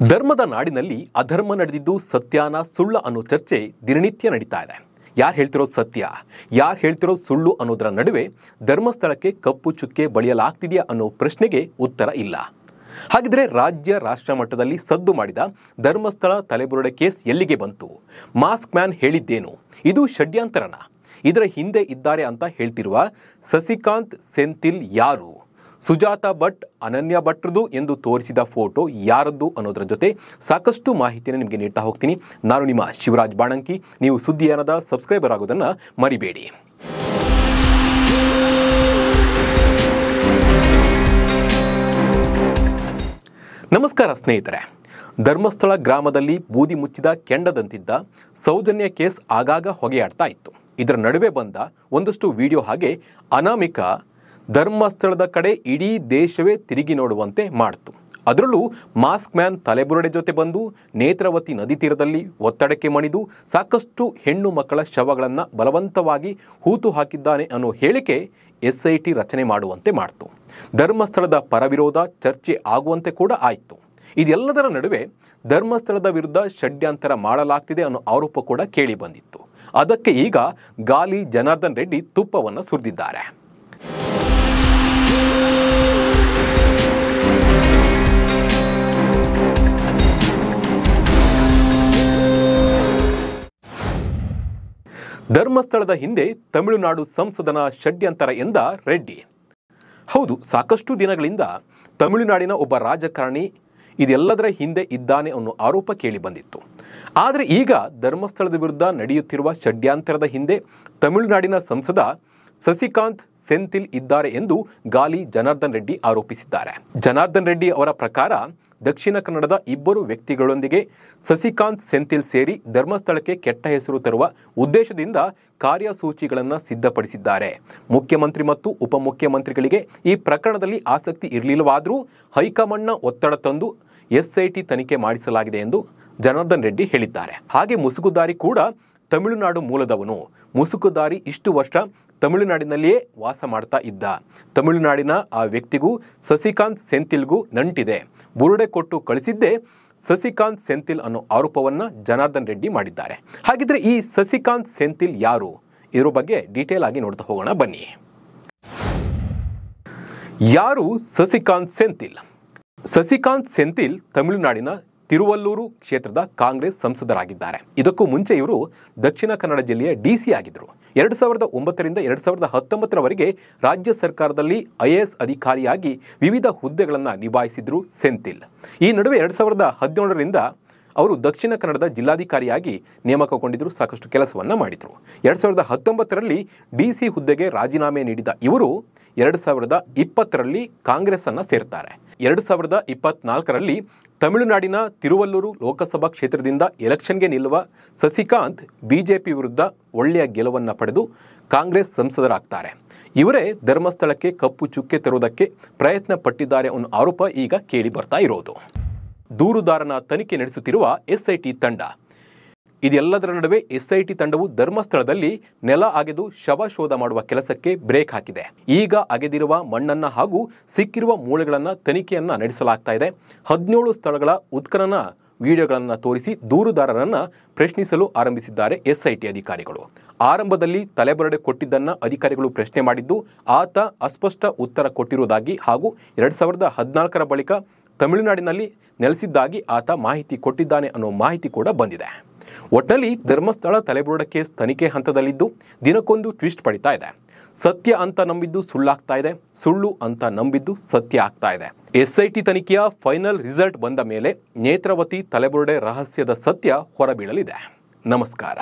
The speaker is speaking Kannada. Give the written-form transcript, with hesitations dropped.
ಧರ್ಮದ ನಾಡಿನಲ್ಲಿ ಅಧರ್ಮ ನಡೆದಿದ್ದು ಸತ್ಯಾನ ಸುಳ್ಳ ಅನ್ನೋ ಚರ್ಚೆ ದಿನನಿತ್ಯ ನಡೀತಾ ಇದೆ. ಯಾರು ಹೇಳ್ತಿರೋದು ಸತ್ಯ, ಯಾರು ಹೇಳ್ತಿರೋದು ಸುಳ್ಳು ಅನ್ನೋದರ ನಡುವೆ ಧರ್ಮಸ್ಥಳಕ್ಕೆ ಕಪ್ಪು ಚುಕ್ಕೆ ಬಳಿಯಲಾಗ್ತಿದೆಯಾ ಅನ್ನೋ ಪ್ರಶ್ನೆಗೆ ಉತ್ತರ ಇಲ್ಲ. ಹಾಗಿದ್ರೆ ರಾಜ್ಯ ರಾಷ್ಟ್ರ ಮಟ್ಟದಲ್ಲಿ ಸದ್ದು ಮಾಡಿದ ಧರ್ಮಸ್ಥಳ ತಲೆಬುರುಡೆ ಕೇಸ್ ಎಲ್ಲಿಗೆ ಬಂತು? ಮಾಸ್ಕ್ ಮ್ಯಾನ್ ಹೇಳಿದ್ದೇನು? ಇದು ಷಡ್ಯಂತರನ? ಇದರ ಹಿಂದೆ ಇದ್ದಾರೆ ಅಂತ ಹೇಳ್ತಿರುವ ಸಸಿಕಾಂತ್ ಸೆಂಥಿಲ್ ಯಾರು? ಸುಜಾತಾ ಭಟ್ ಅನನ್ಯ ಭಟ್ರದು ಎಂದು ತೋರಿಸಿದ ಫೋಟೋ ಯಾರದ್ದು ಅನ್ನೋದರ ಜೊತೆ ಸಾಕಷ್ಟು ಮಾಹಿತಿಯನ್ನು ನಿಮಗೆ ನೀಡ್ತಾ ಹೋಗ್ತೀನಿ. ನಾನು ನಿಮ್ಮ ಶಿವರಾಜ್ ಬಾಣಂಕಿ. ನೀವು ಸುದ್ದಿಯಾನದ ಸಬ್ಸ್ಕ್ರೈಬರ್ ಆಗೋದನ್ನು ಮರಿಬೇಡಿ. ನಮಸ್ಕಾರ ಸ್ನೇಹಿತರೆ. ಧರ್ಮಸ್ಥಳ ಗ್ರಾಮದಲ್ಲಿ ಬೂದಿ ಮುಚ್ಚಿದ ಕೆಂಡದಂತಿದ್ದ ಸೌಜನ್ಯ ಕೇಸ್ ಆಗಾಗ ಹೊಗೆಯಾಡ್ತಾ ಇತ್ತು. ಇದರ ನಡುವೆ ಬಂದ ಒಂದಷ್ಟು ವಿಡಿಯೋ ಹಾಗೆ ಅನಾಮಿಕಾ ಧರ್ಮಸ್ಥಳದ ಕಡೆ ಇಡೀ ದೇಶವೇ ತಿರುಗಿ ನೋಡುವಂತೆ ಮಾಡಿತು. ಅದರಲ್ಲೂ ಮಾಸ್ಕ್ ಮ್ಯಾನ್ ತಲೆಬುರುಡೆ ಜೊತೆ ಬಂದು ನೇತ್ರಾವತಿ ನದಿ ತೀರದಲ್ಲಿ ಒತ್ತಡಕ್ಕೆ ಮಣಿದು ಸಾಕಷ್ಟು ಹೆಣ್ಣು ಮಕ್ಕಳ ಶವಗಳನ್ನು ಬಲವಂತವಾಗಿ ಹೂತು ಹಾಕಿದ್ದಾನೆ ಅನ್ನೋ ಹೇಳಿಕೆ SIT ರಚನೆ ಮಾಡುವಂತೆ ಮಾಡಿತು. ಧರ್ಮಸ್ಥಳದ ಪರವಿರೋಧ ಚರ್ಚೆ ಆಗುವಂತೆ ಕೂಡ ಆಯಿತು. ಇದೆಲ್ಲದರ ನಡುವೆ ಧರ್ಮಸ್ಥಳದ ವಿರುದ್ಧ ಷಡ್ಯಂತರ ಮಾಡಲಾಗ್ತಿದೆ ಅನ್ನೋ ಆರೋಪ ಕೂಡ ಕೇಳಿ ಬಂದಿತ್ತು. ಅದಕ್ಕೆ ಈಗ ಗಾಲಿ ಜನಾರ್ದನ್ ರೆಡ್ಡಿ ತುಪ್ಪವನ್ನು ಸುರಿದಿದ್ದಾರೆ. ಧರ್ಮಸ್ಥಳದ ಹಿಂದೆ ತಮಿಳುನಾಡು ಸಂಸದನ ಷಡ್ಯಂತರ ಎಂದ ರೆಡ್ಡಿ. ಹೌದು, ಸಾಕಷ್ಟು ದಿನಗಳಿಂದ ತಮಿಳುನಾಡಿನ ಒಬ್ಬ ರಾಜಕಾರಣಿ ಇದೆಲ್ಲದರ ಹಿಂದೆ ಇದ್ದಾನೆ ಅನ್ನೋ ಆರೋಪ ಕೇಳಿ ಬಂದಿತ್ತು. ಆದರೆ ಈಗ ಧರ್ಮಸ್ಥಳದ ವಿರುದ್ಧ ನಡೆಯುತ್ತಿರುವ ಷಡ್ಯಂತರದ ಹಿಂದೆ ತಮಿಳುನಾಡಿನ ಸಂಸದ ಸಸಿಕಾಂತ್ ಸೆಂಥಿಲ್ ಇದ್ದಾರೆ ಎಂದು ಗಾಲಿ ಜನಾರ್ದನ್ ರೆಡ್ಡಿ ಆರೋಪಿಸಿದ್ದಾರೆ. ಜನಾರ್ದನ್ ರೆಡ್ಡಿ ಅವರ ಪ್ರಕಾರ ದಕ್ಷಿಣ ಕನ್ನಡದ ಇಬ್ಬರು ವ್ಯಕ್ತಿಗಳೊಂದಿಗೆ ಸಸಿಕಾಂತ್ ಸೆಂಥಿಲ್ ಸೇರಿ ಧರ್ಮಸ್ಥಳಕ್ಕೆ ಕೆಟ್ಟ ಹೆಸರು ತರುವ ಉದ್ದೇಶದಿಂದ ಕಾರ್ಯಸೂಚಿಗಳನ್ನು ಸಿದ್ಧಪಡಿಸಿದ್ದಾರೆ. ಮುಖ್ಯಮಂತ್ರಿ ಮತ್ತು ಉಪಮುಖ್ಯಮಂತ್ರಿಗಳಿಗೆ ಈ ಪ್ರಕರಣದಲ್ಲಿ ಆಸಕ್ತಿ ಇರಲಿಲ್ಲವಾದರೂ ಹೈಕಮಾಂಡ್ನ ಒತ್ತಡ ತಂದು SIT ತನಿಖೆ ಮಾಡಿಸಲಾಗಿದೆ ಎಂದು ಜನಾರ್ದನ್ ರೆಡ್ಡಿ ಹೇಳಿದ್ದಾರೆ. ಹಾಗೆ ಮುಸುಕುದಾರಿ ಕೂಡ ತಮಿಳುನಾಡು ಮೂಲದವನು. ಮುಸುಕುದಾರಿ ಇಷ್ಟು ವರ್ಷ ತಮಿಳುನಾಡಿನಲ್ಲಿಯೇ ವಾಸ ಮಾಡ್ತಾ ಇದ್ದ. ತಮಿಳುನಾಡಿನ ಆ ವ್ಯಕ್ತಿಗೂ ಸಸಿಕಾಂತ್ ಸೆಂಥಿಲ್ಗೂ ನಂಟಿದೆ. ಬುರುಡೆ ಕೊಟ್ಟು ಕಳಿಸಿದ್ದೇ ಸಸಿಕಾಂತ್ ಸೆಂಥಿಲ್ ಅನ್ನೋ ಆರೋಪವನ್ನು ಜನಾರ್ದನ್ ರೆಡ್ಡಿ ಮಾಡಿದ್ದಾರೆ. ಹಾಗಿದ್ರೆ ಈ ಸಸಿಕಾಂತ್ ಸೆಂಥಿಲ್ ಯಾರು? ಇದ್ರ ಬಗ್ಗೆ ಡೀಟೇಲ್ ಆಗಿ ನೋಡ್ತಾ ಹೋಗೋಣ ಬನ್ನಿ. ಯಾರು ಸಸಿಕಾಂತ್ ಸೆಂಥಿಲ್? ಸಸಿಕಾಂತ್ ಸೆಂಥಿಲ್ ತಮಿಳುನಾಡಿನ ತಿರುವಲ್ಲೂರು ಕ್ಷೇತ್ರದ ಕಾಂಗ್ರೆಸ್ ಸಂಸದರಾಗಿದ್ದಾರೆ. ಇದಕ್ಕೂ ಮುಂಚೆ ಇವರು ದಕ್ಷಿಣ ಕನ್ನಡ ಜಿಲ್ಲೆಯ DC ಆಗಿದ್ದರು. 2009ರಿಂದ 2019ರವರೆಗೆ ರಾಜ್ಯ ಸರ್ಕಾರದಲ್ಲಿ IAS ಅಧಿಕಾರಿಯಾಗಿ ವಿವಿಧ ಹುದ್ದೆಗಳನ್ನು ನಿಭಾಯಿಸಿದ್ರು ಸೆಂಥಿಲ್. ಈ ನಡುವೆ 2017ರಿಂದ ಅವರು ದಕ್ಷಿಣ ಕನ್ನಡದ ಜಿಲ್ಲಾಧಿಕಾರಿಯಾಗಿ ನೇಮಕಗೊಂಡಿದ್ದರು. ಸಾಕಷ್ಟು ಕೆಲಸವನ್ನು ಮಾಡಿದರು. 2019ರಲ್ಲಿ DC ಹುದ್ದೆಗೆ ರಾಜೀನಾಮೆ ನೀಡಿದ ಇವರು 2020ರಲ್ಲಿ ಕಾಂಗ್ರೆಸ್ ಅನ್ನು ಸೇರ್ತಾರೆ. 2024ರಲ್ಲಿ ತಮಿಳುನಾಡಿನ ತಿರುವಲ್ಲೂರು ಲೋಕಸಭಾ ಕ್ಷೇತ್ರದಿಂದ ಎಲೆಕ್ಷನ್ಗೆ ನಿಲ್ಲುವ ಸಸಿಕಾಂತ್ BJP ವಿರುದ್ಧ ಒಳ್ಳೆಯ ಗೆಲುವನ್ನು ಪಡೆದು ಕಾಂಗ್ರೆಸ್ ಸಂಸದರಾಗ್ತಾರೆ. ಇವರೇ ಧರ್ಮಸ್ಥಳಕ್ಕೆ ಕಪ್ಪು ಚುಕ್ಕೆ ತರುವುದಕ್ಕೆ ಪ್ರಯತ್ನ ಪಟ್ಟಿದ್ದಾರೆ ಅನ್ನೋ ಆರೋಪ ಈಗ ಕೇಳಿ ಬರ್ತಾ ಇರೋದು. ದೂರುದಾರನ ತನಿಖೆ ನಡೆಸುತ್ತಿರುವ SIT ತಂಡ. ಇದೆಲ್ಲದರ ನಡುವೆ SIT ತಂಡವು ಧರ್ಮಸ್ಥಳದಲ್ಲಿ ನೆಲ ಅಗೆದು ಶವ ಶೋಧ ಮಾಡುವ ಕೆಲಸಕ್ಕೆ ಬ್ರೇಕ್ ಹಾಕಿದೆ. ಈಗ ಅಗೆದಿರುವ ಮಣ್ಣನ್ನ ಹಾಗೂ ಸಿಕ್ಕಿರುವ ಮೂಳೆಗಳನ್ನು ತನಿಖೆಯನ್ನ ನಡೆಸಲಾಗ್ತಾ ಇದೆ. 17 ಸ್ಥಳಗಳ ಉತ್ಖನನ ವಿಡಿಯೋಗಳನ್ನು ತೋರಿಸಿ ದೂರುದಾರರನ್ನ ಪ್ರಶ್ನಿಸಲು ಆರಂಭಿಸಿದ್ದಾರೆ SIT ಅಧಿಕಾರಿಗಳು. ಆರಂಭದಲ್ಲಿ ತಲೆಬುರುಡೆ ಕೊಟ್ಟಿದ್ದನ್ನ ಅಧಿಕಾರಿಗಳು ಪ್ರಶ್ನೆ ಮಾಡಿದ್ದು ಆತ ಅಸ್ಪಷ್ಟ ಉತ್ತರ ಕೊಟ್ಟಿರುವುದಾಗಿ ಹಾಗೂ 2014ರ ಬಳಿಕ ತಮಿಳುನಾಡಿನಲ್ಲಿ ನೆಲೆಸಿದ್ದಾಗಿ ಆತ ಮಾಹಿತಿ ಕೊಟ್ಟಿದ್ದಾನೆ ಅನ್ನೋ ಮಾಹಿತಿ ಕೂಡ ಬಂದಿದೆ. ಒಟ್ಟಿನಲ್ಲಿ ಧರ್ಮಸ್ಥಳ ತಲೆಬುರುಡೆ ಕೇಸ್ ತನಿಖೆ ಹಂತದಲ್ಲಿದ್ದು ದಿನಕ್ಕೊಂದು ಟ್ವಿಸ್ಟ್ ಪಡಿತಾ ಇದೆ. ಸತ್ಯ ಅಂತ ನಂಬಿದ್ದು ಸುಳ್ಳಾಗ್ತಾ ಇದೆ, ಸುಳ್ಳು ಅಂತ ನಂಬಿದ್ದು ಸತ್ಯ ಆಗ್ತಾ ಇದೆ. SIT ತನಿಖೆಯ ಫೈನಲ್ ರಿಸಲ್ಟ್ ಬಂದ ಮೇಲೆ ನೇತ್ರಾವತಿ ತಲೆಬುರುಡೆ ರಹಸ್ಯದ ಸತ್ಯ ಹೊರಬೀಳಲಿದೆ. ನಮಸ್ಕಾರ.